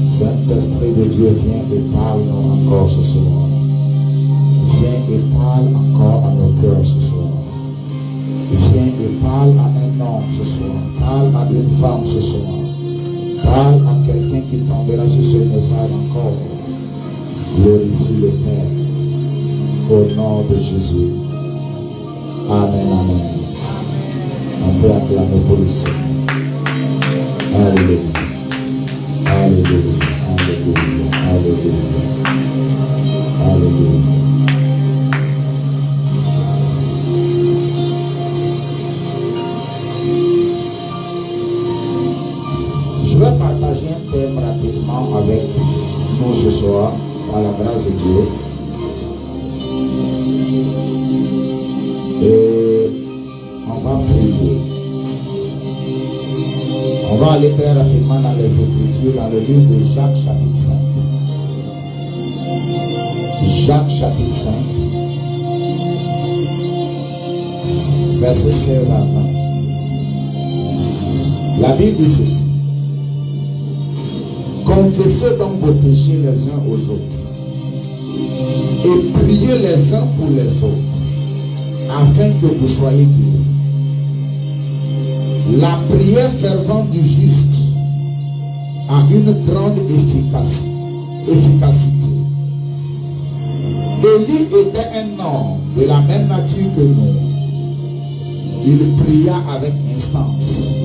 Saint-Esprit de Dieu, viens et parle-nous encore ce soir. Viens et parle encore à nos cœurs ce soir. Viens et parle à un homme ce soir. Parle à une femme ce soir. Parle à quelqu'un qui tombera sur ce message encore. Glorifie le Père. Au nom de Jésus. Amen, amen. On peut acclamer pour le Seigneur. Alléluia. Alléluia. Alléluia. Alléluia. Alléluia. Je vais partager un thème rapidement avec nous ce soir, par la grâce de Dieu. Et on va prier. On va aller très rapidement dans les Écritures, dans le livre de Jacques chapitre 5. Jacques chapitre 5, verset 16 à 20. La Bible dit ceci. Confessez donc vos péchés les uns aux autres et priez les uns pour les autres afin que vous soyez guéris. La prière fervente du juste a une grande efficacité. Élie était un homme de la même nature que nous. Il pria avec instance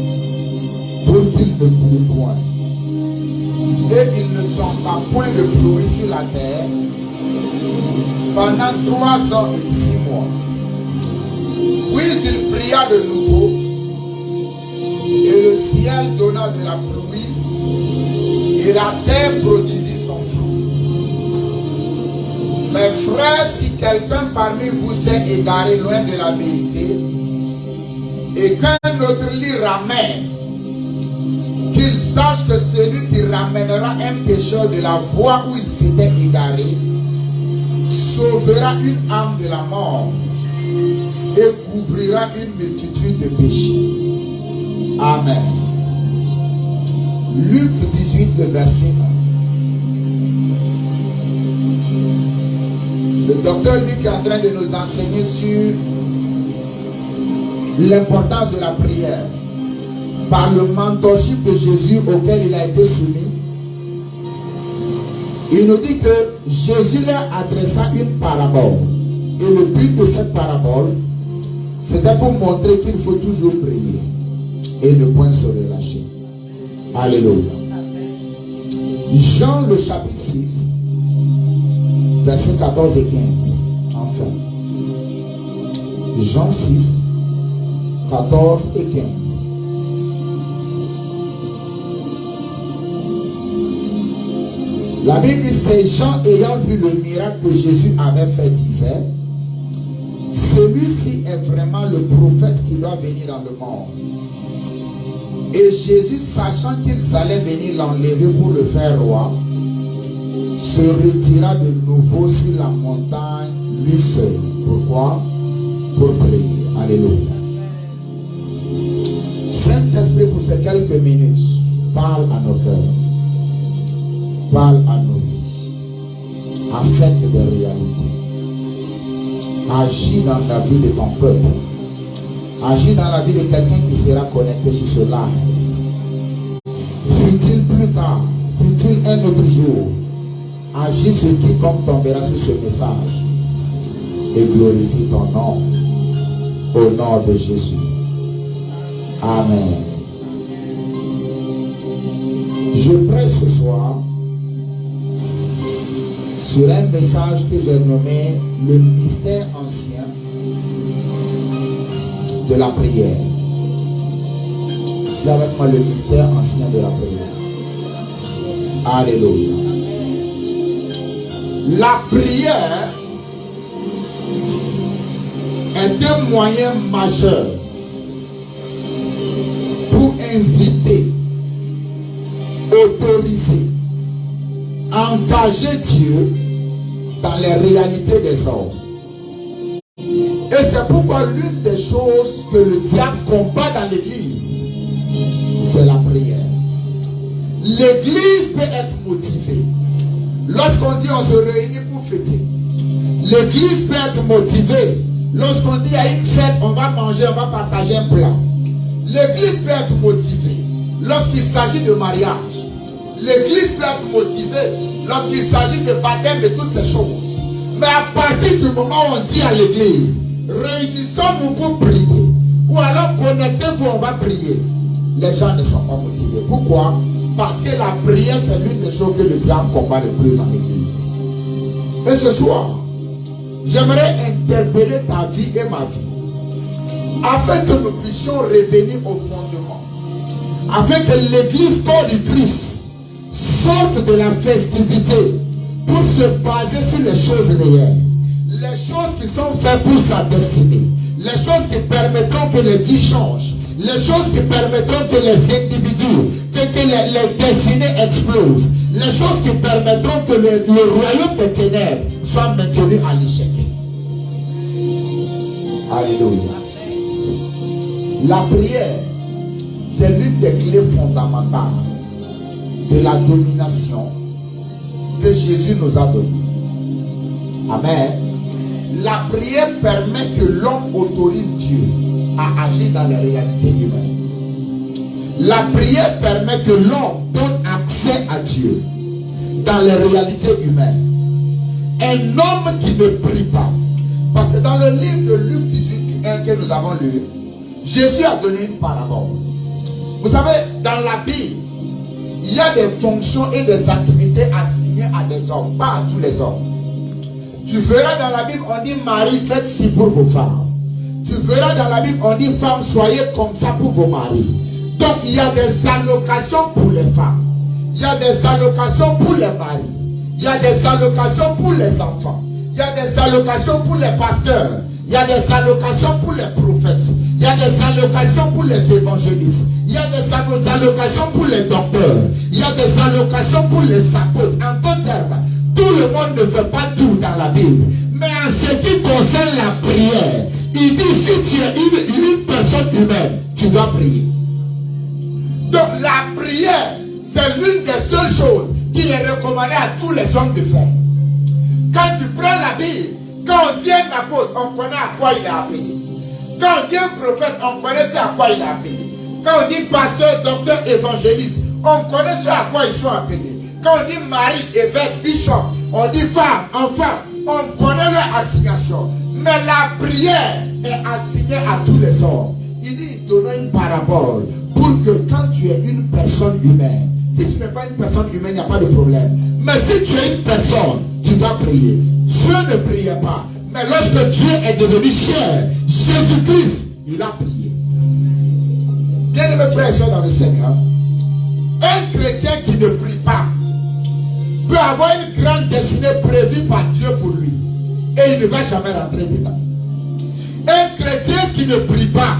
pour qu'il ne plût point. Et il ne tomba point de pluie sur la terre pendant 3 ans et 6 mois. Puis il pria de nouveau, et le ciel donna de la pluie, et la terre produisit son fruit. Mes frères, si quelqu'un parmi vous s'est égaré loin de la vérité, et qu'un autre l'y ramène, qu'il sache que celui qui ramènera un pécheur de la voie où il s'était égaré sauvera une âme de la mort et couvrira une multitude de péchés. Amen. Luc 18, le verset 1. Le docteur Luc est en train de nous enseigner sur l'importance de la prière. Par le mentorship de Jésus auquel il a été soumis, il nous dit que Jésus leur adressa une parabole. Et le but de cette parabole, c'était pour montrer qu'il faut toujours prier et ne point se relâcher. Alléluia. Jean le chapitre 6, versets 14 et 15. Enfin. Jean 6, 14 et 15. La Bible dit, ces gens ayant vu le miracle que Jésus avait fait disaient, celui-ci est vraiment le prophète qui doit venir dans le monde. Et Jésus, sachant qu'ils allaient venir l'enlever pour le faire roi, se retira de nouveau sur la montagne lui seul. Pourquoi? Pour prier. Alléluia. Saint-Esprit, pour ces quelques minutes, parle à nos cœurs. Parle à nos vies, affecte des réalités, agis dans la vie de ton peuple, agis dans la vie de quelqu'un qui sera connecté sur ce live. Fut-il plus tard, fut-il un autre jour, agis sur quiconque tombera sur ce message et glorifie ton nom au nom de Jésus. Amen. Je prie ce soir sur un message que j'ai nommé le mystère ancien de la prière. Dis avec moi le mystère ancien de la prière. Alléluia. La prière est un moyen majeur pour inviter, autoriser, engager Dieu dans les réalités des hommes. Et c'est pourquoi l'une des choses que le diable combat dans l'église, c'est la prière. L'église peut être motivée. Lorsqu'on dit on se réunit pour fêter, l'église peut être motivée. Lorsqu'on dit à une fête, on va manger, on va partager un plat. L'église peut être motivée lorsqu'il s'agit de mariage. L'église peut être motivée lorsqu'il s'agit de baptême et toutes ces choses. Mais à partir du moment où on dit à l'église, réunissons-nous pour prier, ou alors connectez-vous, on va prier, les gens ne sont pas motivés. Pourquoi? Parce que la prière, c'est l'une des choses que le diable combat le plus en église. Et ce soir, j'aimerais interpeller ta vie et ma vie, afin que nous puissions revenir au fondement, afin que l'église corps du Christ sorte de la festivité pour se baser sur les choses réelles, les choses qui sont faites pour sa destinée, les choses qui permettront que les vies changent, les choses qui permettront que les individus, que les destinées explosent, les choses qui permettront que le royaume des ténèbres soit maintenu à l'échec. Alléluia. La prière, c'est l'une des clés fondamentales de la domination que Jésus nous a donnée. Amen. La prière permet que l'homme autorise Dieu à agir dans les réalités humaines. La prière permet que l'homme donne accès à Dieu dans les réalités humaines. Un homme qui ne prie pas, parce que dans le livre de Luc 18:1 que nous avons lu, Jésus a donné une parabole. Vous savez, dans la Bible, il y a des fonctions et des activités assignées à des hommes, pas à tous les hommes. Tu verras dans la Bible, on dit Marie, faites ci pour vos femmes. Tu verras dans la Bible, on dit femmes, soyez comme ça pour vos maris. Donc il y a des allocations pour les femmes. Il y a des allocations pour les maris. Il y a des allocations pour les enfants. Il y a des allocations pour les pasteurs. Il y a des allocations pour les prophètes. Il y a des allocations pour les évangélistes. Il y a des allocations pour les docteurs. Il y a des allocations pour les apôtres. En d'autres termes, tout le monde ne fait pas tout dans la Bible. Mais en ce qui concerne la prière, il dit si tu es une personne humaine, tu dois prier. Donc la prière, c'est l'une des seules choses qu'il est recommandé à tous les hommes de faire. Quand tu prends la Bible, quand on dit un apôtre, on connaît à quoi il est appelé. Quand on dit un prophète, on connaît ce à quoi il est appelé. Quand on dit pasteur, docteur, évangéliste, on connaît ce à quoi ils sont appelés. Quand on dit mari, évêque, bishop, on dit femme, enfant, on connaît leur assignation. Mais la prière est assignée à tous les hommes. Il dit, donne une parabole pour que quand tu es une personne humaine, si tu n'es pas une personne humaine, il n'y a pas de problème. Mais si tu es une personne, tu dois prier. Dieu ne priait pas. Mais lorsque Dieu est devenu chair, Jésus-Christ, il a prié. Bien-aimés frères et sœurs dans le Seigneur, un chrétien qui ne prie pas peut avoir une grande destinée prévue par Dieu pour lui. Et il ne va jamais rentrer dedans. Un chrétien qui ne prie pas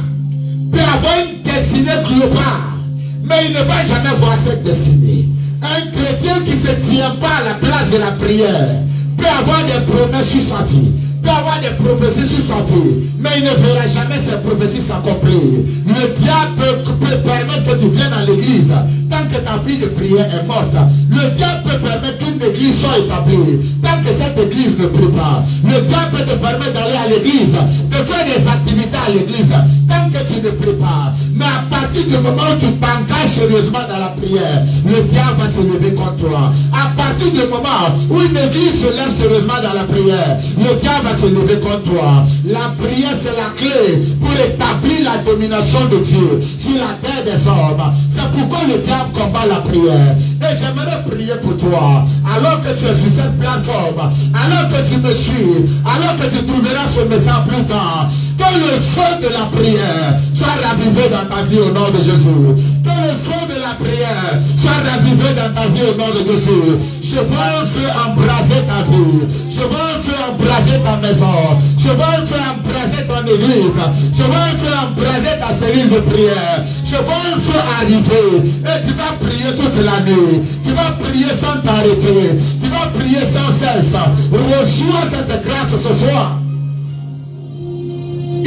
peut avoir une destinée globale, mais il ne va jamais voir cette destinée. Un chrétien qui ne se tient pas à la place de la prière peut avoir des promesses sur sa vie, peut avoir des prophéties sur sa vie, mais il ne verra jamais ces prophéties s'accomplir. Le diable peut permettre que tu viennes à l'église tant que ta vie de prière est morte. Le diable peut permettre qu'une église soit établie tant que cette église ne prie pas. Le diable peut te permettre d'aller à l'église, de faire des activités à l'église tant que tu ne pries pas. Mais à partir du moment où tu t'engages sérieusement dans la prière, le diable va se lever contre toi. À partir du moment où une église se lève sérieusement dans la prière, le diable va se lever contre toi. La prière, c'est la clé pour établir la domination de Dieu sur la terre des hommes. C'est pourquoi le diable combat la prière. Et j'aimerais prier pour toi, alors que tu es sur cette plateforme, alors que tu me suis, alors que tu trouveras ce message plus tard, que le feu de la prière soit ravivé dans ta vie au nom de Jésus. Que le feu de la prière soit ravivé dans ta vie au nom de Jésus. Je vois un feu embraser ta vie. Je vois un feu embraser ta maison. Je vois un feu embraser ton église. Je vois un feu embraser ta cellule de prière. Je vois un feu arriver. Et tu vas prier toute la nuit. Tu vas prier sans t'arrêter. Tu vas prier sans cesse. Reçois cette grâce ce soir.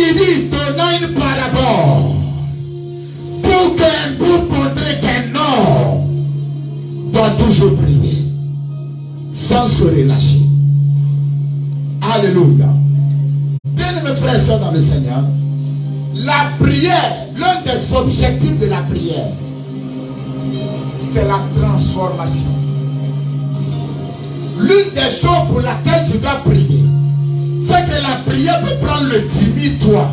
Il dit, donnant une parabole pour montrer qu'un homme doit toujours prier sans se relâcher. Alléluia. Bien-aimés frères et sœurs dans le Seigneur, la prière, l'un des objectifs de la prière, c'est la transformation. L'une des choses pour laquelle tu dois prier, c'est que la prière peut prendre le timide toi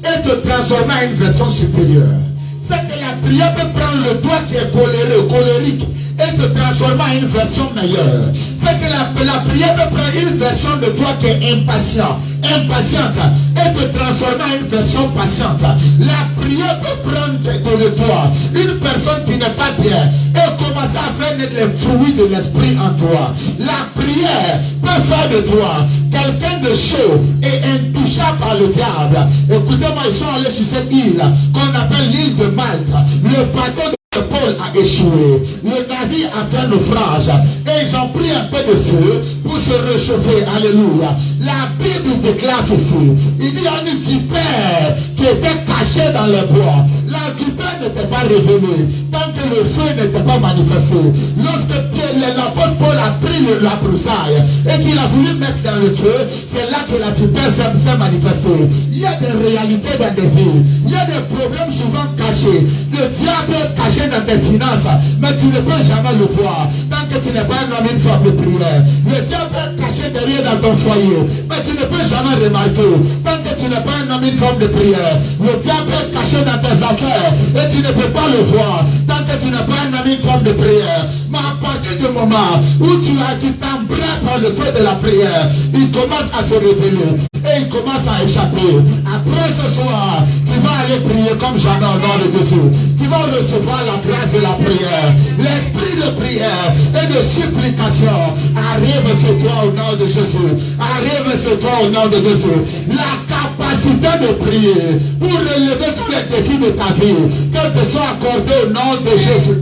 et te transformer en une version supérieure. C'est que la prière peut prendre le toi qui est colérique et te transformer en une version meilleure. C'est que la prière peut prendre une version de toi qui est impatiente et te transformer en une version patiente. La prière peut prendre de toi une personne qui n'est pas bien et commencer à faire les fruits de l'esprit en toi. La prière peut faire de toi quelqu'un de chaud et intouchable par le diable. Écoutez-moi, ils sont allés sur cette île qu'on appelle l'île de Malte. Le bateau de Paul a échoué, le navire a fait naufrage et ils ont pris un peu de feu pour se réchauffer. Alléluia. La Bible déclare ceci. Il y a une vipère qui était cachée dans les bois. La vipère n'était pas révélée tant que le feu n'était pas manifesté. Lorsque l'apôtre Paul a pris la broussaille et qu'il a voulu mettre dans le feu, c'est là que la vipère s'est manifestée. Il y a des réalités dans des vies. Il y a des problèmes souvent cachés. Le diable est caché dans tes finances, mais tu ne peux jamais le voir tant que tu n'es pas un homme, une femme de prière. Le diable est caché derrière dans ton foyer, mais tu ne peux jamais remarquer tant que tu n'es pas un homme, une femme de prière. Le diable est caché dans tes affaires et tu ne peux pas le voir tant que tu n'es pas un homme, une femme de prière. Mais à partir du moment où tu t'embrasses par le feu de la prière, il commence à se révéler et il commence à échapper. Après ce soir, tu vas aller prier comme jamais au nom de Jésus. Tu vas recevoir la grâce de la prière. L'esprit de prière et de supplication arrive sur toi au nom de Jésus. Arrive sur toi au nom de Jésus. La capacité de prier pour relever tous les défis de ta vie, que te soit accordé au nom de Jésus.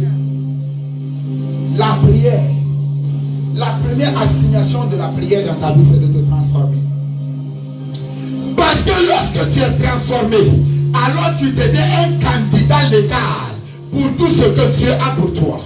La prière, la première assignation de la prière dans ta vie, c'est de te transformer. Parce que lorsque tu es transformé, alors tu deviens un candidat légal pour tout ce que Dieu a pour toi.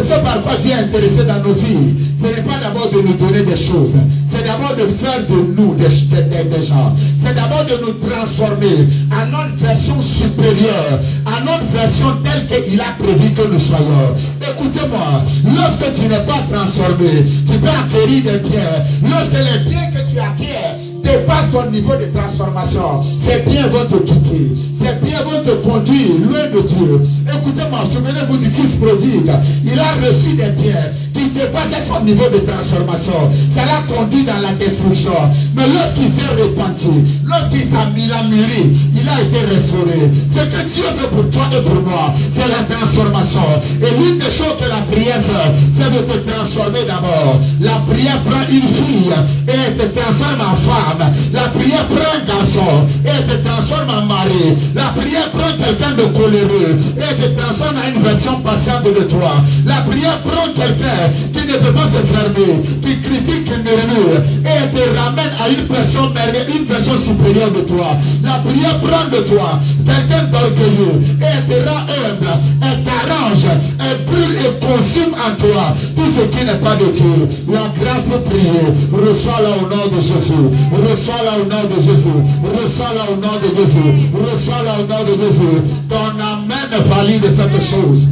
C'est par quoi Dieu est intéressé dans nos vies. Ce n'est pas d'abord de nous donner des choses. C'est d'abord de faire de nous des gens. C'est d'abord de nous transformer à notre version supérieure, à notre version telle qu'il a prévu que nous soyons. Écoutez-moi, lorsque tu n'es pas transformé, tu peux acquérir des biens. Lorsque les biens que tu acquiers dépassent ton niveau de transformation, ces biens vont te quitter. Ces biens vont te conduire loin de Dieu. Écoutez-moi, souvenez-vous du fils prodigue. Il a reçu des biens qui dépassaient son niveau de transformation. Ça l'a conduit dans la destruction. Mais lorsqu'il s'est repenti, lorsqu'il s'est mûri, il a été restauré. Ce que Dieu veut pour toi et pour moi, c'est la transformation. Et l'une des choses que la prière fait, c'est de te transformer d'abord. La prière prend une fille et elle te transforme en femme. La prière prend un garçon et elle te transforme en mari. La prière prend quelqu'un de coléreux et elle te transforme en une version patiente de toi. La prière prend quelqu'un qui ne peut pas se fermer, qui critique, qui murmure, et elle te ramène à une version supérieure de toi. La prière prend de toi quelqu'un d'orgueilleux et elle te rend humble, elle t'arrange, elle brûle et consume en toi tout ce qui n'est pas de Dieu. La grâce pour prier, reçois-la au nom de Jésus. Reçois-la au nom de Jésus. Reçois-la au nom de Jésus. Reçois-la au nom de Jésus. Ton amen valide cette chose.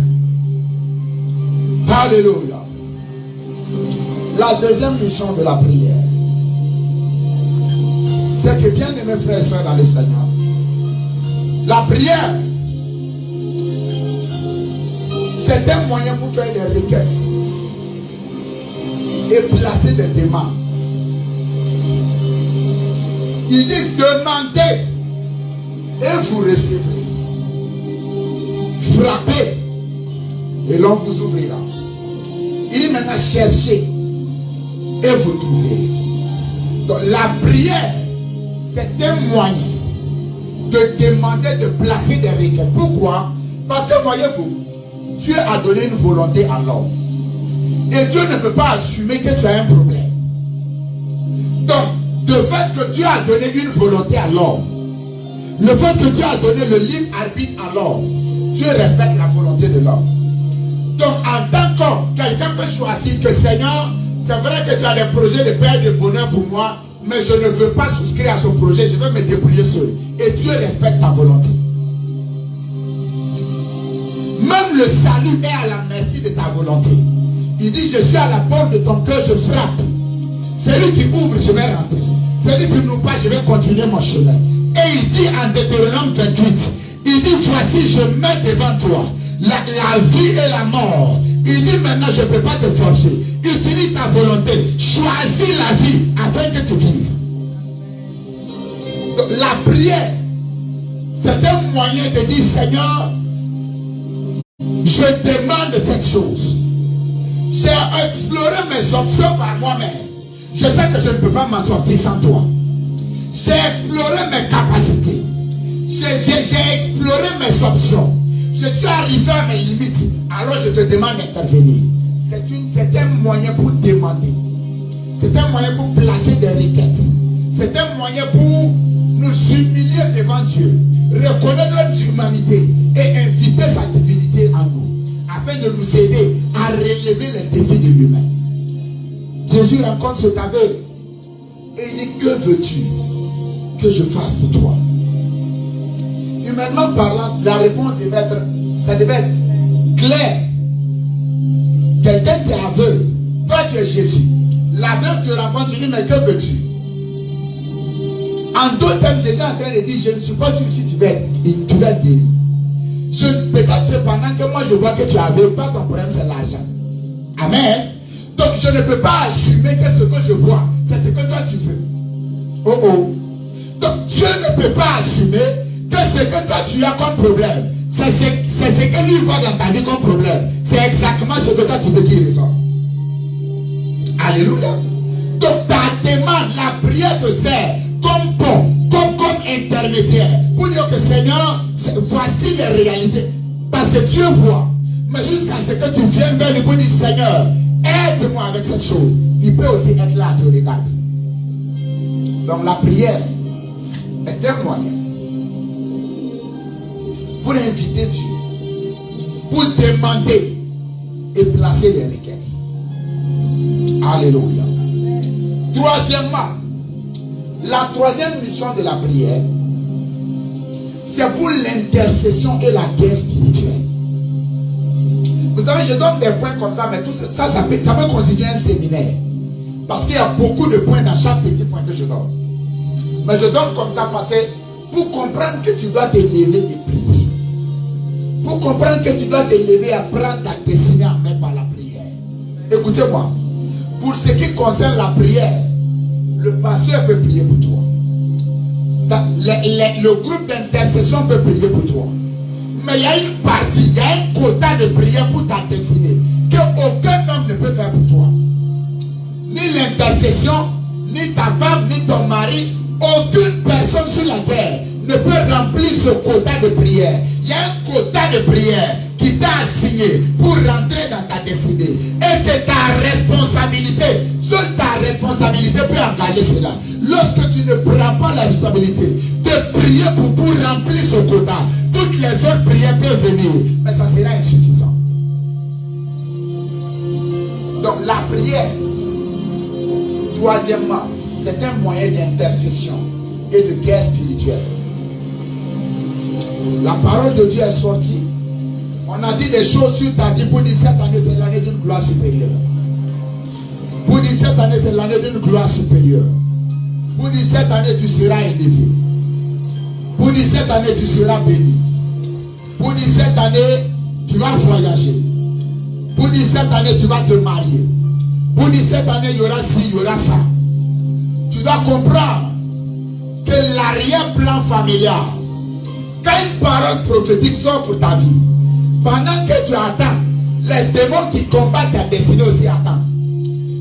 Alléluia. La deuxième mission de la prière, c'est que, bien aimés frères et sœurs dans le Seigneur, la prière, c'est un moyen pour faire des requêtes et placer des demandes. Il dit demandez et vous recevrez. Frappez et l'on vous ouvrira. Il dit maintenant cherchez et vous trouverez. Donc la prière, c'est un moyen de demander, de placer des requêtes. Pourquoi? Parce que voyez-vous, Dieu a donné une volonté à l'homme. Et Dieu ne peut pas assumer que tu as un problème. Donc, Le fait que Dieu a donné une volonté à l'homme, le fait que Dieu a donné le libre arbitre à l'homme, Dieu respecte la volonté de l'homme. Donc en tant qu'homme, quelqu'un peut choisir que Seigneur, c'est vrai que tu as des projets de paix et de bonheur pour moi, mais je ne veux pas souscrire à son projet, je veux me débrouiller seul. Et Dieu respecte ta volonté. Même le salut est à la merci de ta volonté. Il dit, je suis à la porte de ton cœur, je frappe. Celui qui ouvre, je vais rentrer. Celui qui n'ouvre pas, je vais continuer mon chemin. Et il dit en Deutéronome 28, il dit, voici, je mets devant toi la vie et la mort. Il dit, maintenant, je ne peux pas te forcer. Utilise ta volonté. Choisis la vie afin que tu vives. Donc, la prière, c'est un moyen de dire, Seigneur, je demande cette chose. J'ai exploré mes options par moi-même. Je sais que je ne peux pas m'en sortir sans toi. J'ai exploré mes capacités. J'ai exploré mes options. Je suis arrivé à mes limites. Alors je te demande d'intervenir. C'est un moyen pour demander. C'est un moyen pour placer des requêtes. C'est un moyen pour nous humilier devant Dieu. Reconnaître notre humanité et inviter sa divinité en nous. Afin de nous aider à relever les défis de l'humain. Jésus rencontre cet aveugle. Et il dit, que veux-tu que je fasse pour toi? Humainement parlant, la réponse devait être claire. Quelqu'un qui est aveugle, toi tu es Jésus. L'aveugle te rencontre, tu dis, mais que veux-tu? En d'autres termes, Jésus est en train de dire, je ne suis pas sûr si tu vas être guéri. Peut-être que pendant que moi je vois que tu es aveugle, toi ton problème c'est l'argent. Amen. Donc je ne peux pas assumer que ce que je vois, c'est ce que toi tu veux. Oh oh. Donc Dieu ne peut pas assumer que ce que toi tu as comme problème, c'est ce que lui voit dans ta vie comme problème. C'est exactement ce que toi tu veux qu'il résolve. Alléluia. Donc ta demande, la prière te sert comme pont, comme intermédiaire pour dire que Seigneur, voici les réalités. Parce que Dieu voit. Mais jusqu'à ce que tu viennes vers lui pour dire Seigneur, aide-moi avec cette chose. Il peut aussi être là à te regarder. Donc la prière est un moyen pour inviter Dieu, pour demander et placer les requêtes. Alléluia. Troisièmement, la troisième mission de la prière, c'est pour l'intercession et la guerre spirituelle. Vous savez, je donne des points comme ça, mais tout ça peut constituer un séminaire. Parce qu'il y a beaucoup de points dans chaque petit point que je donne. Mais je donne comme ça parce que pour comprendre que tu dois te lever et prier. Pour comprendre que tu dois te lever et prendre ta destinée en main par la prière. Écoutez-moi. Pour ce qui concerne la prière, le pasteur peut prier pour toi. Le groupe d'intercession peut prier pour toi. Mais il y a une partie, il y a un quota de prière pour ta destinée que aucun homme ne peut faire pour toi. Ni l'intercession, ni ta femme, ni ton mari, aucune personne sur la terre ne peut remplir ce quota de prière. Il y a un quota de prière qui t'a assigné pour rentrer dans ta destinée. Et que ta responsabilité, seule ta responsabilité peut engager cela. Lorsque tu ne prends pas la responsabilité de prier pour remplir ce quota, toutes les autres prières peuvent venir, mais ça sera insuffisant. Donc la prière, troisièmement, c'est un moyen d'intercession et de guerre spirituelle. La parole de Dieu est sortie. On a dit des choses sur ta vie pour dire cette année c'est l'année d'une gloire supérieure. Pour dire cette année c'est l'année d'une gloire supérieure. Pour dire cette année tu seras élevé. Pour dire cette année tu seras béni. Pour dire cette année tu vas voyager. Pour dire cette année tu vas te marier. Pour dire cette année il y aura ci, il y aura ça. Tu dois comprendre que l'arrière-plan familial, quand une parole prophétique sort pour ta vie, pendant que tu attends, les démons qui combattent ta destinée aussi attendent.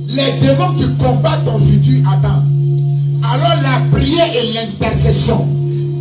Les démons qui combattent ton futur attendent. Alors la prière et l'intercession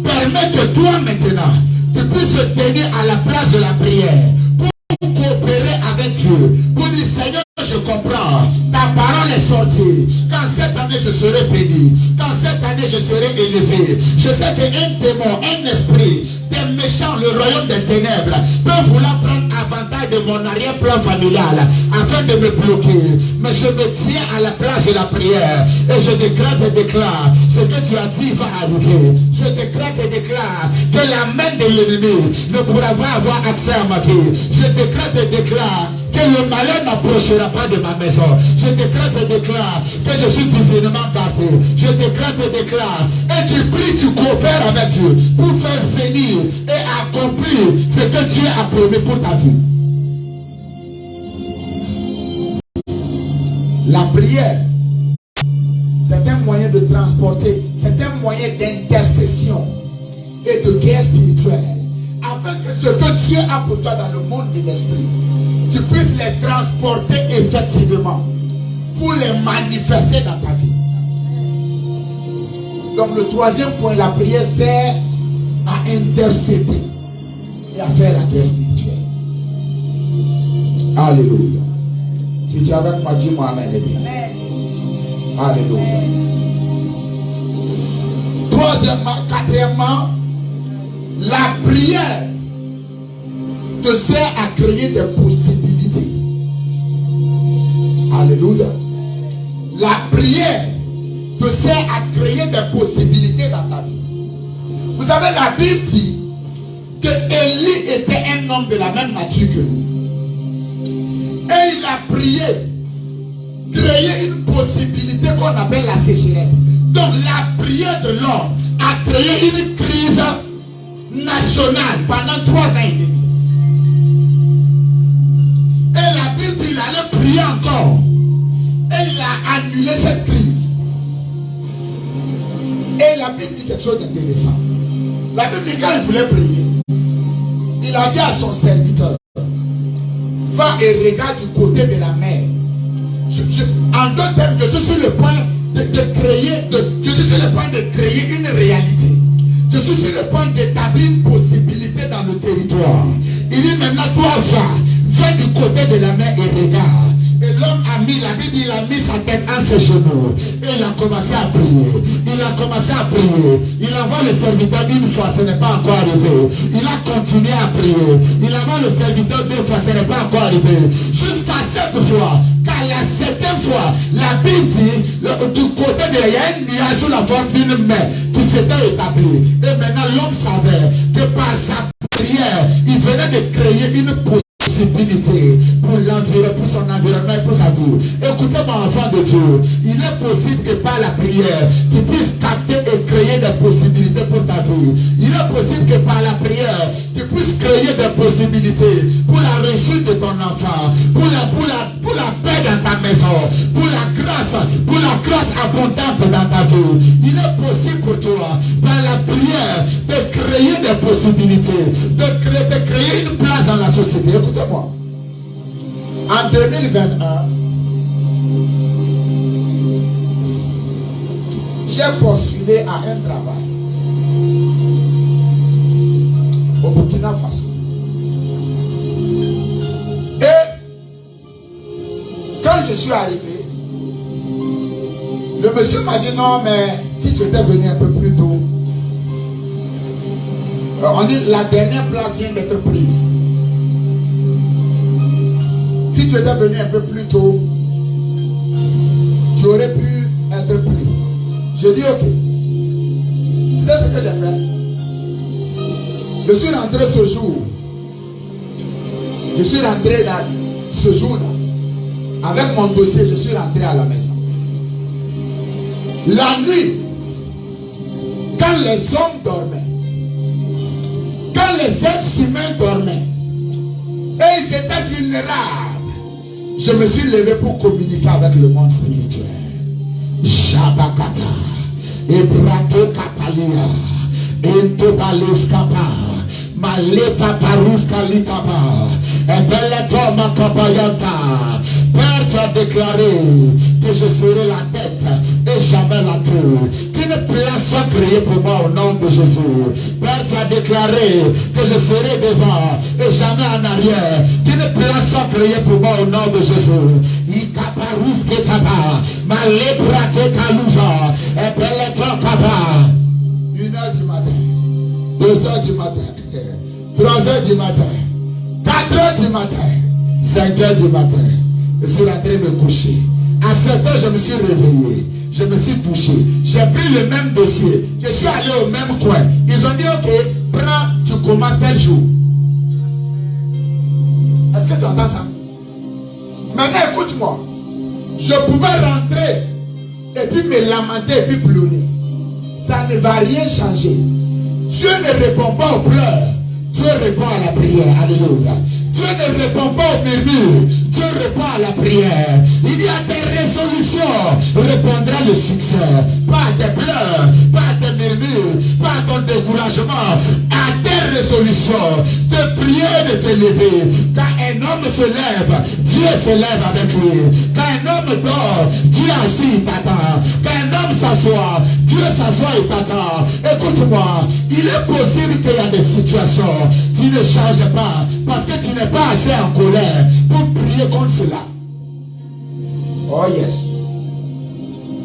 permettent que toi maintenant, tu puisses te tenir à la place de la prière pour coopérer avec Dieu. Pour dire Seigneur, je comprends. Ta parole est sortie. Quand cette année je serai béni. Quand cette année, je serai élevé. Je sais qu'un démon, un esprit, des méchants, le royaume des ténèbres, peut vouloir prendre avantage de mon arrière-plan familial afin de me bloquer. Mais je me tiens à la place de la prière et je déclare et déclare ce que tu as dit va arriver. Je déclare et déclare que la main de l'ennemi ne pourra pas avoir accès à ma vie. Je déclare et déclare que le malheur n'approchera pas de ma maison. Je déclare et déclare que je suis divinement gardé. Je déclare et déclare. Et tu pries, tu coopères avec Dieu pour faire venir et accomplir ce que Dieu a promis pour ta vie. La prière, c'est un moyen de transporter, c'est un moyen d'intercession et de guerre spirituelle. Afin que ce que Dieu a pour toi dans le monde de l'esprit, tu puisses les transporter effectivement pour les manifester dans ta vie. Donc le troisième point, la prière sert à intercéder et à faire la guerre spirituelle. Alléluia. Si tu es avec moi, dis-moi amen. Alléluia. Troisièmement, quatrièmement, la prière te sert à créer des possibilités. Alléluia. La prière te sert à créer des possibilités dans ta vie. Vous savez, la Bible dit que Élie était un homme de la même nature que nous. Et il a prié, créé une possibilité qu'on appelle la sécheresse. Donc la prière de l'homme a créé une crise nationale pendant 3 ans et demi. Et la Bible, il allait prier encore. Et il a annulé cette crise. Et la Bible dit quelque chose d'intéressant. La Bible dit quand il voulait prier, il a dit à son serviteur, va et regarde du côté de la mer. En d'autres termes, je suis sur le point de créer une réalité. Je suis sur le point d'établir une possibilité dans le territoire. Il dit maintenant, toi va du côté de la mer et regarde. Et l'homme a mis, la Bible, il a mis sa tête à ses genoux. Et il a commencé à prier. Il a commencé à prier. Il envoie le serviteur une fois, ce n'est pas encore arrivé. Il a continué à prier. Il envoie le serviteur 2 fois, ce n'est pas encore arrivé. Jusqu'à 7 fois. Car la 7e fois, la Bible dit, du côté de la, il y a un nuage sous la forme d'une main qui s'était établie. Et maintenant, l'homme savait que par sa prière, il venait de créer une possibilité pour l'environnement, pour son environnement et pour sa vie. Écoutez-moi, enfant de Dieu, il est possible que par la prière, tu puisses capter et créer des possibilités pour ta vie. Il est possible que par la prière, tu puisses créer des possibilités pour la réussite de ton enfant, pour la paix dans ta maison, pour la grâce abondante dans ta vie. Il est possible pour toi, par la prière, de créer des possibilités, de créer une place dans la société. Écoutez-moi. En 2021, j'ai postulé à un travail au Burkina Faso. Et quand je suis arrivé, le monsieur m'a dit non, mais si tu étais venu un peu plus tôt, on dit la dernière place vient d'être prise. Si tu étais venu un peu plus tôt, tu aurais pu être pris. Je dis ok. Tu sais ce que j'ai fait? Je suis rentré ce jour. Je suis rentré dans ce jour-là. Avec mon dossier, je suis rentré à la maison. La nuit, quand les hommes dormaient, quand les êtres humains dormaient, et ils étaient vulnérables, je me suis levé pour communiquer avec le monde spirituel. Shabakata, Ebrato Kapalia, Entobales Kapa, Maleta Parus Kalitaba, Ebeletoma Kapayanta. Père, tu as déclaré que je serai la tête et jamais la queue. Qu'une place soit créée pour moi au nom de Jésus. Père, tu as déclaré que je serai devant et jamais en arrière. Qu'une place soit créée pour moi au nom de Jésus. Ikaparus Ketaba, Malebrate Kaluza, Epeleto 2h du matin, 3h du matin, 4h du matin, 5h du matin. Je suis rentré me coucher. À 7h, je me suis réveillé. Je me suis touché. J'ai pris le même dossier. Je suis allé au même coin. Ils ont dit, ok, prends, tu commences tel jour. Est-ce que tu entends ça? Maintenant, écoute-moi. Je pouvais rentrer et puis me lamenter et puis pleurer. Ça ne va rien changer. Dieu ne répond pas aux pleurs. Dieu répond à la prière. Alléluia. Dieu ne répond pas au murmure. Dieu répond à la prière. Il dit à tes résolutions répondra le succès. Pas à tes pleurs, pas à tes murmures, pas à ton découragement. À tes résolutions de prier, de te lever. Quand un homme se lève, Dieu se lève avec lui. Quand un homme dort, Dieu assis t'attend. Quand un homme s'assoit, Dieu s'assoit et t'attend. Écoute-moi, il est possible qu'il y a des situations, tu ne changes pas parce que tu n'es pas assez en colère pour prier contre cela. Oh yes.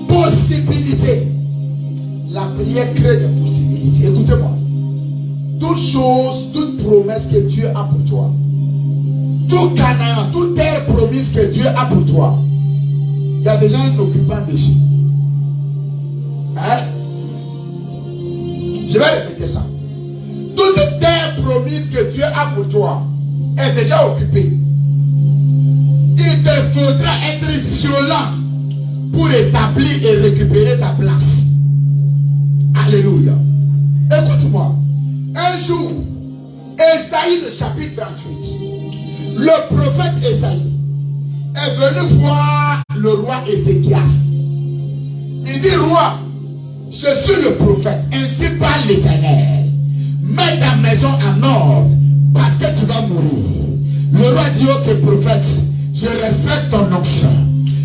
Possibilité. La prière crée des possibilités. Écoutez-moi. Toute chose, toute promesse que Dieu a pour toi, tout Canaan, toute terre promise que Dieu a pour toi, il y a déjà un occupant dessus. Hein? Je vais répéter ça. Toute terre promise que Dieu a pour toi est déjà occupée. Il te faudra être violent pour établir et récupérer ta place. Alléluia. Écoute-moi. Un jour, Esaïe, le chapitre 38, le prophète Esaïe est venu voir le roi Ézéchias. Il dit, roi, je suis le prophète, ainsi parle l'Éternel. Mets ta maison en ordre, parce que tu vas mourir. Le roi dit, ok prophète, je respecte ton onction,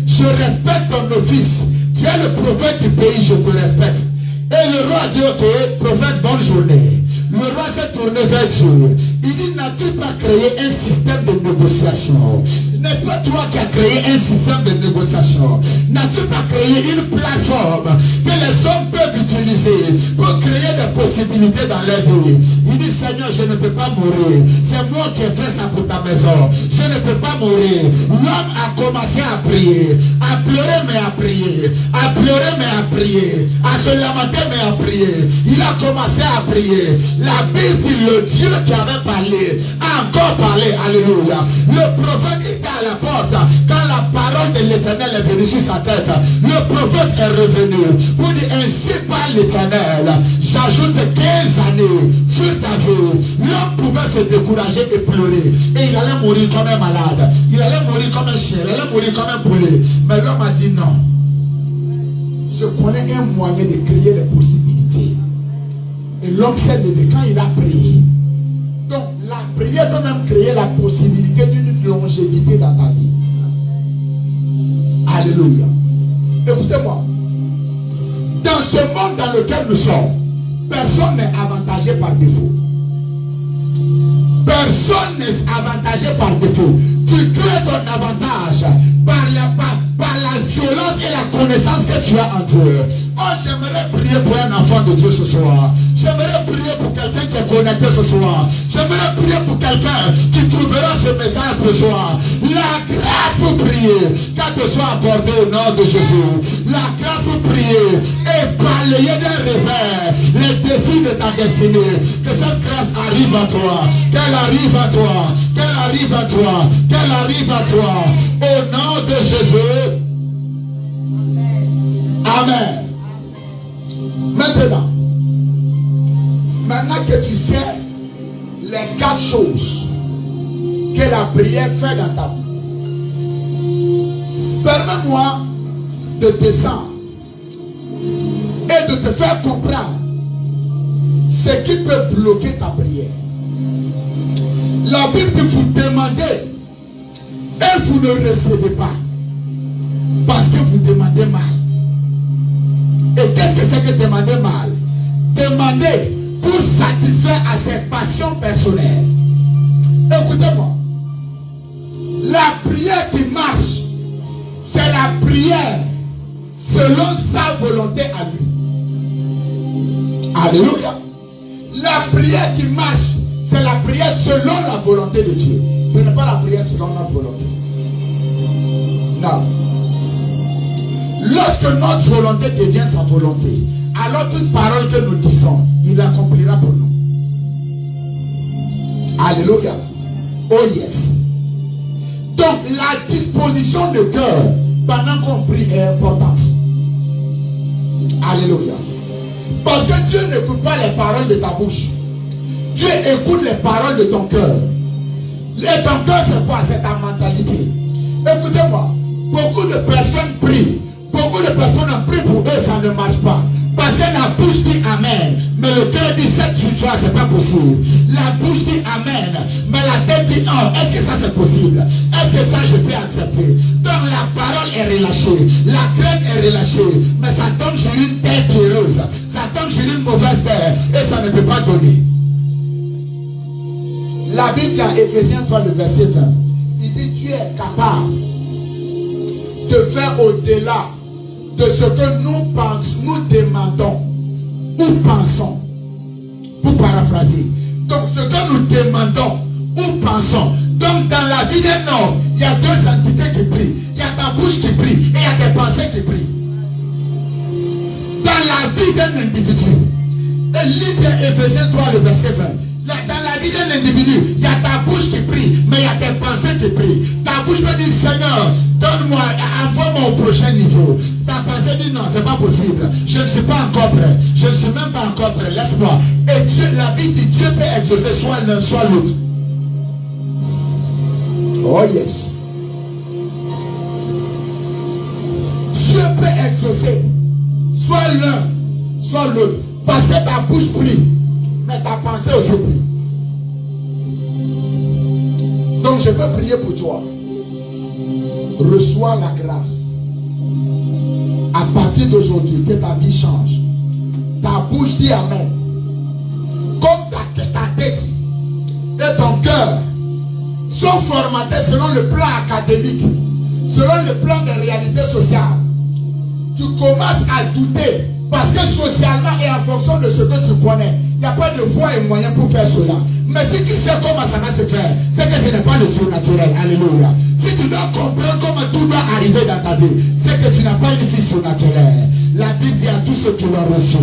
je respecte ton office. Tu es le prophète du pays, je te respecte. Et le roi dit, ok prophète, bonne journée. Le roi s'est tourné vers Dieu. Il dit, n'as-tu pas créé un système de négociation? N'est-ce pas toi qui as créé un système de négociation? N'as-tu pas créé une plateforme que les hommes peuvent utiliser pour créer des possibilités dans leur vie? Il dit, Seigneur, je ne peux pas mourir. C'est moi qui ai fait ça pour ta maison. Je ne peux pas mourir. L'homme a commencé à prier, à pleurer mais à prier, à pleurer mais à prier, à se lamenter mais à prier. Il a commencé à prier. La Bible dit, le Dieu qui avait parlé a encore parlé. Alléluia. Le prophète était à la porte quand la parole de l'Éternel est venue sur sa tête. Le prophète est revenu pour dire, ainsi parle l'Éternel, j'ajoute 15 années sur ta vie. L'homme pouvait se décourager et pleurer et il allait mourir comme un malade, il allait mourir comme un chien, il allait mourir comme un poulet. Mais l'homme a dit non, je connais un moyen de créer des possibilités. Et l'homme s'est levé quand il a prié. Donc la prière peut même créer la possibilité d'une longévité dans ta vie. Alléluia. Écoutez-moi. Dans ce monde dans lequel nous sommes, personne n'est avantagé par défaut. Personne n'est avantagé par défaut. Tu crées ton avantage par la violence et la connaissance que tu as en Dieu. Oh, j'aimerais prier pour un enfant de Dieu ce soir. J'aimerais prier pour quelqu'un qui est connecté ce soir. J'aimerais prier pour quelqu'un qui trouvera ce message ce soir. La grâce pour prier, qu'elle te soit accordée au nom de Jésus. La grâce pour prier et balayer d'un revers les défis de ta destinée. Que cette grâce arrive à toi. Qu'elle arrive à toi. Qu'elle arrive à toi. Qu'elle arrive à toi. Au nom de Jésus. Amen. Maintenant que tu sais les 4 choses que la prière fait dans ta vie, permets-moi de descendre et de te faire comprendre ce qui peut bloquer ta prière. La Bible dit, vous demandez et vous ne recevez pas parce que vous demandez mal. Et qu'est-ce que c'est que demander mal? Demander pour satisfaire à ses passions personnelles. Écoutez-moi. La prière qui marche, c'est la prière selon sa volonté à lui. Alléluia. La prière qui marche, c'est la prière selon la volonté de Dieu. Ce n'est pas la prière selon notre volonté. Non. Lorsque notre volonté devient sa volonté, alors toute parole que nous disons, il l'accomplira pour nous. Alléluia. Oh yes. Donc la disposition de cœur pendant qu'on prie est importante. Alléluia. Parce que Dieu n'écoute pas les paroles de ta bouche. Dieu écoute les paroles de ton cœur. Et ton cœur c'est quoi? C'est ta mentalité. Écoutez-moi, beaucoup de personnes prient. Beaucoup de personnes ont prié pour eux, ça ne marche pas. Parce que la bouche dit Amen, mais le cœur dit cette victoire, c'est pas possible. La bouche dit Amen, mais la tête dit oh, est-ce que ça c'est possible? Est-ce que ça je peux accepter? Donc la parole est relâchée, la crainte est relâchée, mais ça tombe sur une terre pierreuse, ça tombe sur une mauvaise terre et ça ne peut pas donner. La Bible dit en Éphésiens 3, le verset 20, il dit Dieu est capable de faire au-delà de ce que nous pensons, nous demandons ou pensons, pour paraphraser. Donc ce que nous demandons ou pensons. Donc dans la vie d'un homme, il y a deux entités qui prient. Il y a ta bouche qui prie et il y a tes pensées qui prient. Dans la vie d'un individu, et lis bien Éphésiens 3, le verset 20. Dans la vie d'un individu, il y a ta bouche qui prie, mais il y a tes pensées qui prient. Ta bouche me dit Seigneur, donne-moi, envoie-moi au prochain niveau. Ta pensée dit non, c'est pas possible. Je ne suis pas encore prêt. Je ne suis même pas encore prêt. Laisse-moi. Et Dieu, la Bible dit Dieu peut exaucer soit l'un, soit l'autre. Oh yes. Dieu peut exaucer soit l'un, soit l'autre. Parce que ta bouche prie, mais ta pensée aussi prie. Donc je peux prier pour toi. Reçois la grâce. À partir d'aujourd'hui, que ta vie change. Ta bouche dit Amen. Comme ta tête et ton cœur sont formatés selon le plan académique, selon le plan des réalités sociales. Tu commences à douter parce que socialement et en fonction de ce que tu connais, il n'y a pas de voie et moyen pour faire cela. Mais si tu sais comment ça va se faire, c'est que ce n'est pas le surnaturel. Alléluia. Si tu dois comprendre comment tout doit arriver dans ta vie, c'est que tu n'as pas une vie surnaturelle. La Bible dit à tous ceux qui l'ont reçu,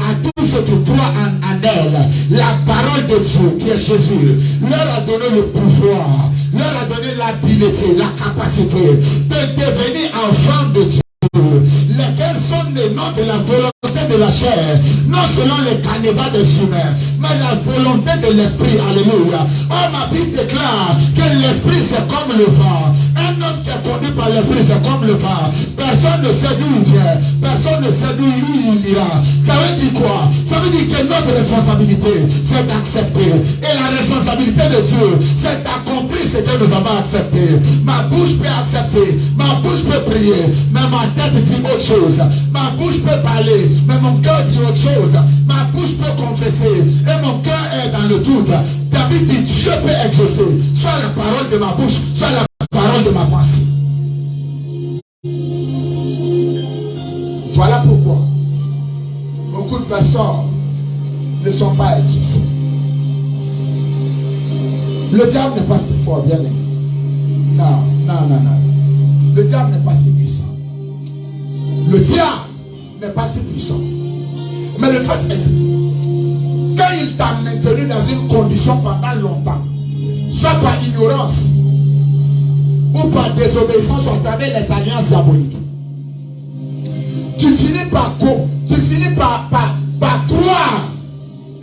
à tous ceux qui croient en elle, la parole de Dieu qui est Jésus, leur a donné le pouvoir, leur a donné l'habileté, la capacité de devenir enfants de Dieu. Lesquels sont les noms de la volonté de la chair, non selon les canevas des humains, mais la volonté de l'esprit. Alléluia. Oh, ma Bible déclare que l'esprit c'est comme le vent. Un homme qui est conduit par l'esprit c'est comme le vent. Personne ne sait d'où il vient, personne ne sait d'où il ira. Ça veut dire quoi? Ça veut dire que notre responsabilité c'est d'accepter. Et la responsabilité de Dieu c'est d'accomplir ce que nous avons accepté. Ma bouche peut accepter, ma bouche peut prier, mais ma tête dit autre chose. Ma bouche peut parler, mais mon cœur dit autre chose. Ma bouche peut confesser et mon cœur est dans le doute. David dit Dieu peut exaucer soit la parole de ma bouche, soit la parole de ma pensée. Voilà pourquoi beaucoup de personnes ne sont pas exaucées. Le diable n'est pas si fort, bien aimé. Non. Le diable n'est pas si puissant. Le diable n'est pas si puissant. Mais le fait est que quand il t'a maintenu dans une condition pendant longtemps, soit par ignorance ou par désobéissance à travers les alliances diaboliques, tu finis par croire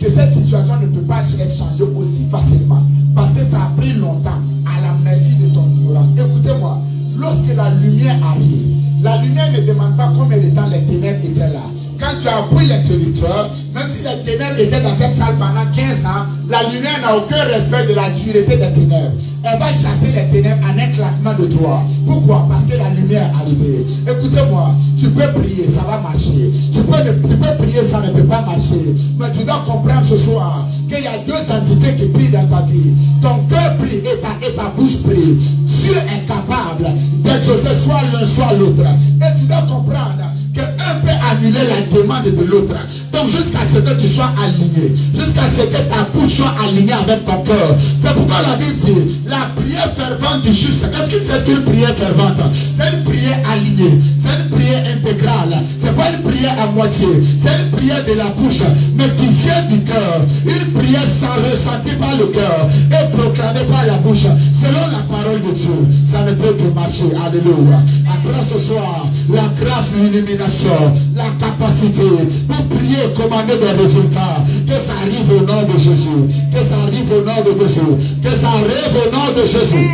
que cette situation ne peut pas être changée aussi facilement parce que ça a pris longtemps à la merci de ton ignorance. Écoutez-moi, lorsque la lumière arrive, la lumière ne demande pas combien de temps les ténèbres étaient là. Quand tu as pris l'interrupteur, même si les ténèbres étaient dans cette salle pendant 15 ans, la lumière n'a aucun respect de la dureté des ténèbres. Elle va chasser les ténèbres en un claquement de doigts. Pourquoi? Parce que la lumière est arrivée. Écoutez-moi, tu peux prier, ça va marcher. Tu peux prier, ça ne peut pas marcher. Mais tu dois comprendre ce soir qu'il y a deux entités qui prient dans ta vie. Ton cœur prie et ta bouche prie. Dieu est capable d'exaucer soit l'un soit l'autre. Et tu dois comprendre qu'un peut annuler la demande de l'autre. Donc jusqu'à ce que tu sois aligné, jusqu'à ce que ta bouche soit alignée avec ton cœur. C'est pourquoi la Bible dit, la prière fervente du juste. Qu'est-ce que c'est qu'une prière fervente? C'est une prière alignée, c'est une prière intégrale. C'est pas une prière à moitié, c'est une prière de la bouche, mais qui vient du cœur. Une prière sans ressenti par le cœur et proclamée par la bouche, selon la parole de Dieu. Ça ne peut que marcher. Alléluia. Après ce soir, la grâce, l'illumination, la capacité pour prier, commander des résultats. Que ça arrive au nom de Jésus. Que ça arrive au nom de Jésus. Que ça arrive au nom de Jésus.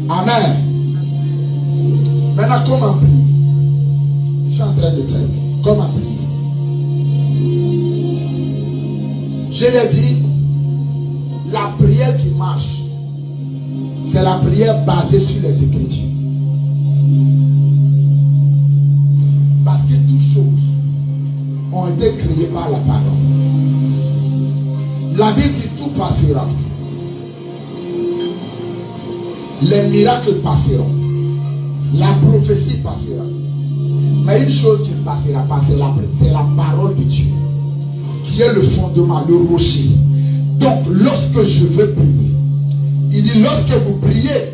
Amen. Maintenant, comment prier? Je suis en train de terminer. Comment prier? Je l'ai dit, la prière qui marche, c'est la prière basée sur les Écritures. Parce que toutes choses ont été créées par la parole. La Bible dit tout passera. Les miracles passeront. La prophétie passera. Mais une chose qui ne passera pas, c'est la parole de Dieu, qui est le fondement, le rocher. Donc, lorsque je veux prier, il dit, lorsque vous priez,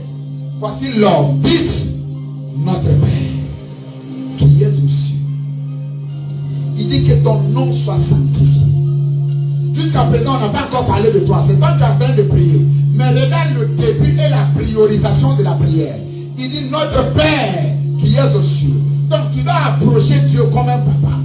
voici l'homme, dites, notre Père, qui es aux cieux. Il dit que ton nom soit sanctifié. Jusqu'à présent, on n'a pas encore parlé de toi. C'est toi qui es en train de prier. Mais regarde le début et la priorisation de la prière. Il dit, notre Père, qui es aux cieux. Donc, tu dois approcher Dieu comme un papa.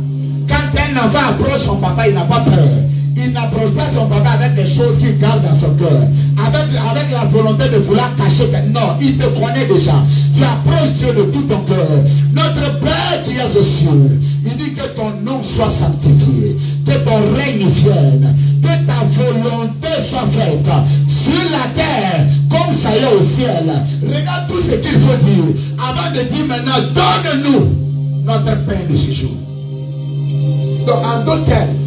Quand un enfant approche son papa, il n'a pas peur. Il n'approche pas son papa avec des choses qu'il garde dans son cœur. Avec la volonté de vouloir cacher. Non, il te connaît déjà. Tu approches Dieu de tout ton cœur. Notre Père qui est aux cieux. Il dit que ton nom soit sanctifié. Que ton règne vienne. Que ta volonté soit faite. Sur la terre, comme ça y est au ciel. Regarde tout ce qu'il faut dire. Avant de dire maintenant, donne-nous notre pain de ce jour. Donc en d'autres termes,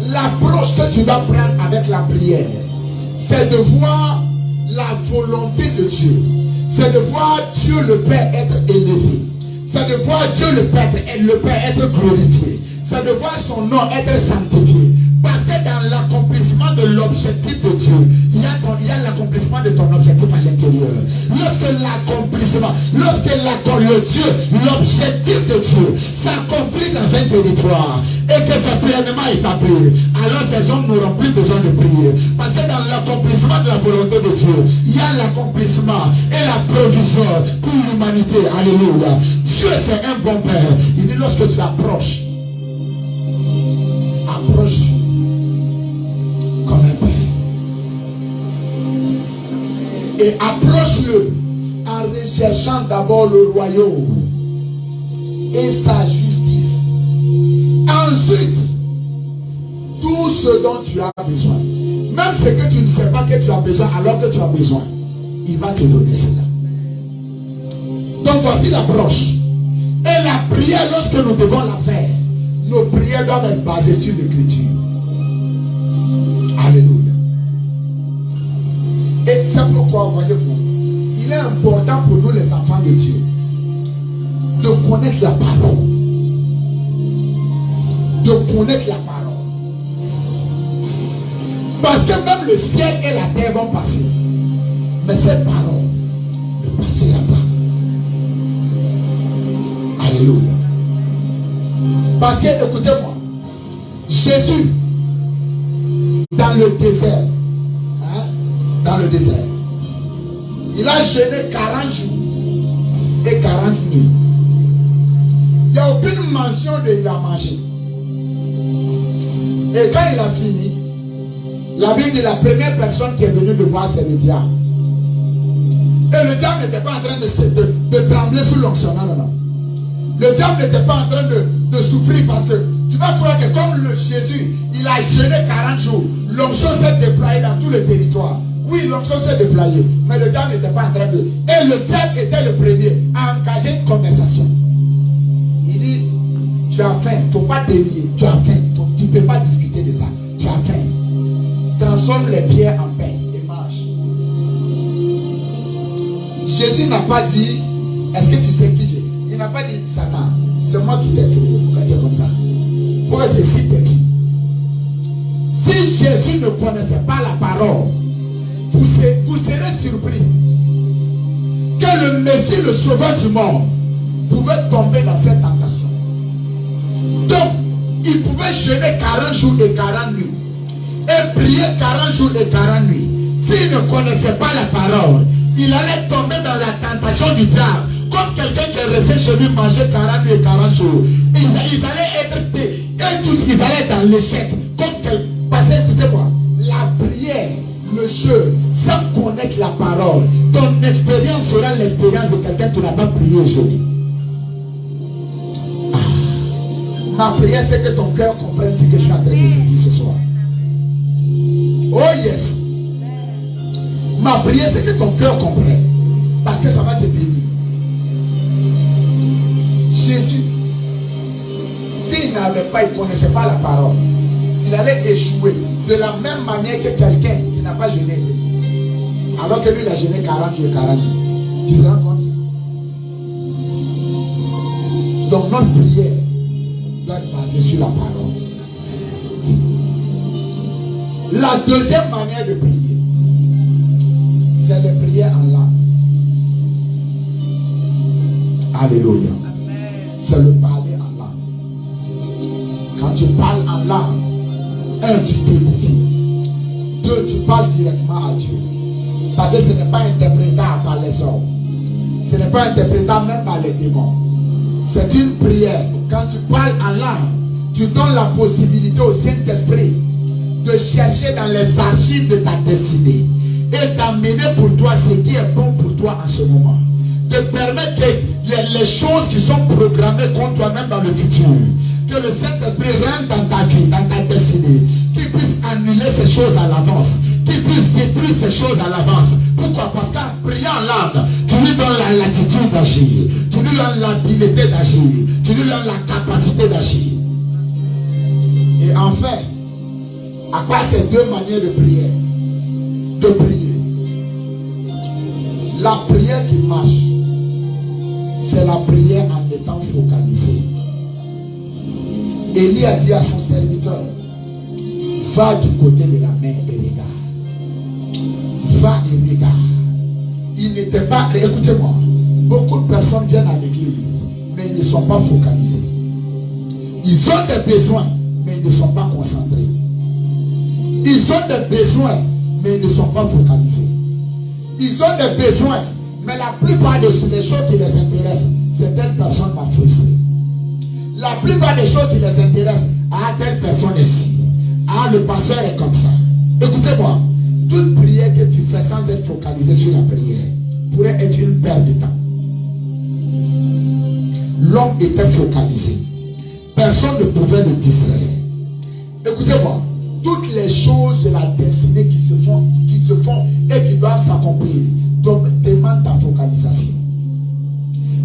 l'approche que tu dois prendre avec la prière, c'est de voir la volonté de Dieu. C'est de voir Dieu le Père être élevé. C'est de voir Dieu le Père être glorifié. C'est de voir son nom être sanctifié. Parce que dans l'accomplissement de l'objectif de Dieu, il y a l'accomplissement de ton objectif à l'intérieur. Lorsque l'objectif de Dieu s'accomplit dans un territoire et que c'est pleinement établi, alors ces hommes n'auront plus besoin de prier. Parce que dans l'accomplissement de la volonté de Dieu, il y a l'accomplissement et la provision pour l'humanité. Alléluia. Dieu c'est un bon Père. Il dit lorsque tu approches Dieu comme un Père. Et approche-le en recherchant d'abord le royaume et sa justice. Ensuite, tout ce dont tu as besoin, même ce que tu ne sais pas que tu as besoin alors que tu as besoin, il va te donner cela. Donc voici l'approche. Et la prière, lorsque nous devons la faire, nos prières doivent être basées sur l'Écriture. Alléluia. Et c'est pourquoi, voyez-vous, il est important pour nous les enfants de Dieu de connaître la parole. De connaître la parole. Parce que même le ciel et la terre vont passer. Mais cette parole ne passera pas. Alléluia. Parce que, écoutez-moi, Jésus, dans le désert, il a jeûné 40 jours et 40 nuits. Il n'y a aucune mention de il a mangé. Et quand il a fini, la Bible dit la première personne qui est venue le voir, c'est le diable. Et le diable n'était pas en train de trembler sous l'onction. Non. Le diable n'était pas en train de souffrir parce que tu vas croire que comme Jésus, il a jeûné 40 jours, l'onction s'est déployée dans tout le territoire. Oui, l'onction s'est déployée, mais le diable n'était pas en train de... Et le diable était le premier à engager une conversation. Il dit, tu as faim, il ne faut pas délier, tu as faim, tu ne peux pas discuter de ça, tu as faim. Transforme les pierres en pain et mange. Jésus n'a pas dit, est-ce que tu sais qui j'ai? Il n'a pas dit Satan. C'est moi qui t'ai créé. Pourquoi tu es comme ça? Pourquoi tu es si petit? Si Jésus ne connaissait pas la parole, vous serez surpris que le Messie, le sauveur du monde, pouvait tomber dans cette tentation. Donc, il pouvait jeûner 40 jours et 40 nuits et prier 40 jours et 40 nuits. S'il ne connaissait pas la parole, il allait tomber dans la tentation du diable. Comme quelqu'un qui est resté chez lui manger 40 nuits et 40 jours. Ils allaient être et tous, ils allaient dans l'échec. Parce que, écoutez-moi, la prière, le jeu, sans connaître la parole, ton expérience sera l'expérience de quelqu'un qui n'a pas prié aujourd'hui. Ma prière, c'est que ton cœur comprenne ce que je suis en train de te dire ce soir. Oh yes. Ma prière, c'est que ton cœur comprenne. Parce que ça va te bénir. Jésus, s'il n'avait pas, il ne connaissait pas la parole, il allait échouer de la même manière que quelqu'un qui n'a pas jeûné. Alors que lui, il a jeûné 40 jours et 40 nuits. Tu te rends compte? Donc notre prière doit être basée sur la parole. La deuxième manière de prier, c'est les prières en langue. Alléluia. C'est le parler en langue. Quand tu parles en langue, un, tu t'édifies. Deux, tu parles directement à Dieu. Parce que ce n'est pas interprétable par les hommes. Ce n'est pas interprétable même par les démons. C'est une prière. Quand tu parles en langue, tu donnes la possibilité au Saint-Esprit de chercher dans les archives de ta destinée et d'amener pour toi ce qui est bon pour toi en ce moment. De permettre que les choses qui sont programmées contre toi-même dans le futur, que le Saint-Esprit rentre dans ta vie, dans ta destinée, qu'il puisse annuler ces choses à l'avance, qu'il puisse détruire ces choses à l'avance. Pourquoi? Parce qu'en priant en langue, tu lui donnes la latitude d'agir, tu lui donnes l'habilité d'agir, tu lui donnes la capacité d'agir. Et enfin, à part ces deux manières de prière, la prière qui marche, c'est la prière en étant focalisée. Élie a dit à son serviteur, va du côté de la mer et regarde. Va et regarde. Il n'était pas, écoutez-moi, beaucoup de personnes viennent à l'église, mais ils ne sont pas focalisés. Ils ont des besoins, mais ils ne sont pas concentrés. Ils ont des besoins, mais ils ne sont pas focalisés. Ils ont des besoins, mais la plupart des choses qui les intéressent, c'est telle personne m'a frustré. La plupart des choses qui les intéressent, telle personne est ci. Le pasteur est comme ça. Écoutez-moi, toute prière que tu fais sans être focalisé sur la prière pourrait être une perte de temps. L'homme était focalisé. Personne ne pouvait le distraire. Écoutez-moi, toutes les choses de la destinée qui se font et qui doivent s'accomplir demandent ta focalisation.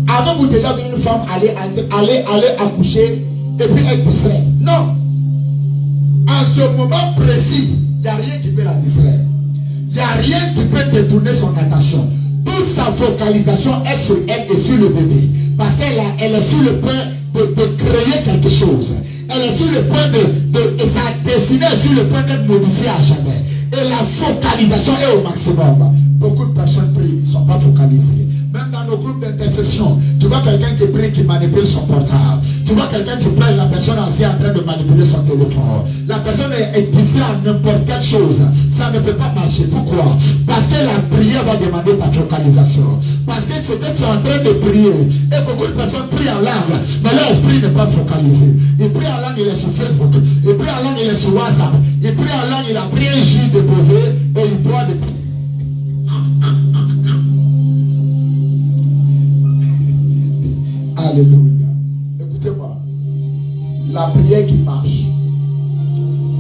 Avant, vous déjà vu une femme aller accoucher et puis être distraite? Non. En ce moment précis, il n'y a rien qui peut la distraire. Il n'y a rien qui peut détourner son attention. Toute sa focalisation est sur elle et sur le bébé. Parce qu'elle est sur le point de créer quelque chose. Elle est sur le point et sa destinée est sur le point d'être modifiée à jamais. Et la focalisation est au maximum. Beaucoup de personnes prient, ils ne sont pas focalisés. Même dans nos groupes d'intercession, tu vois quelqu'un qui prie, qui manipule son portable. Tu vois quelqu'un qui prie, la personne assise en train de manipuler son téléphone. La personne est distraite à n'importe quelle chose. Ça ne peut pas marcher. Pourquoi? Parce que la prière va demander ta focalisation. Parce que ce que tu es en train de prier, et beaucoup de personnes prient en langue, mais leur esprit n'est pas focalisé. Il prie en langue, il est sur Facebook. Il prie en langue, il est sur WhatsApp. Il prie en langue, il a pris un jus déposé et il boit des... Alléluia. Écoutez-moi. La prière qui marche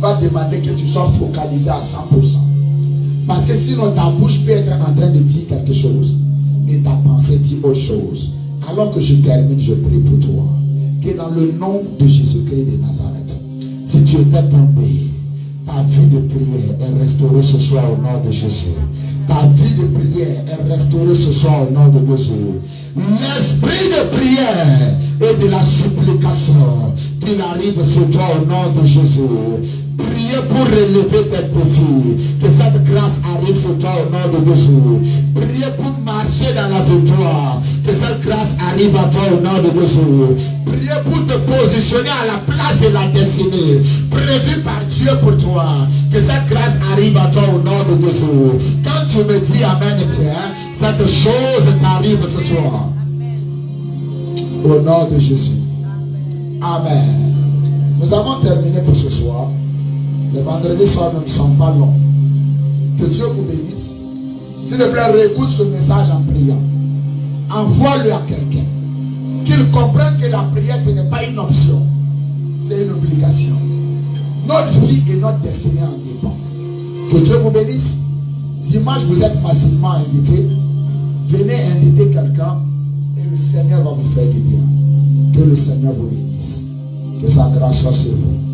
va demander que tu sois focalisé à 100%. Parce que sinon ta bouche peut être en train de dire quelque chose et ta pensée dit autre chose. Alors que je termine, je prie pour toi. Que dans le nom de Jésus-Christ de Nazareth, si tu étais tombé Ta vie de prière est restaurée ce soir au nom de Jésus. Ta vie de prière est restaurée ce soir au nom de Jésus. L'esprit de prière et de la supplication qu'il arrive sur toi au nom de Jésus. Priez pour relever tes défis. Que cette grâce arrive sur toi au nom de Jésus. Priez pour marcher dans la victoire. Que cette grâce arrive à toi au nom de Jésus. Priez pour te positionner à la place de la destinée prévue par Dieu pour toi. Que cette grâce arrive à toi au nom de Jésus. Quand tu me dis Amen, Pierre, cette chose t'arrive ce soir. Au nom de Jésus. Amen. Nous avons terminé pour ce soir. Le vendredi soir, nous ne sommes pas longs. Que Dieu vous bénisse. S'il te plaît, réécoute ce message en priant. Envoie-le à quelqu'un. Qu'il comprenne que la prière, ce n'est pas une option. C'est une obligation. Notre vie et notre destinée en dépend. Que Dieu vous bénisse. Dimanche, vous êtes massivement invités. Venez inviter quelqu'un et le Seigneur va vous faire du bien. Que le Seigneur vous bénisse. Que sa grâce soit sur vous.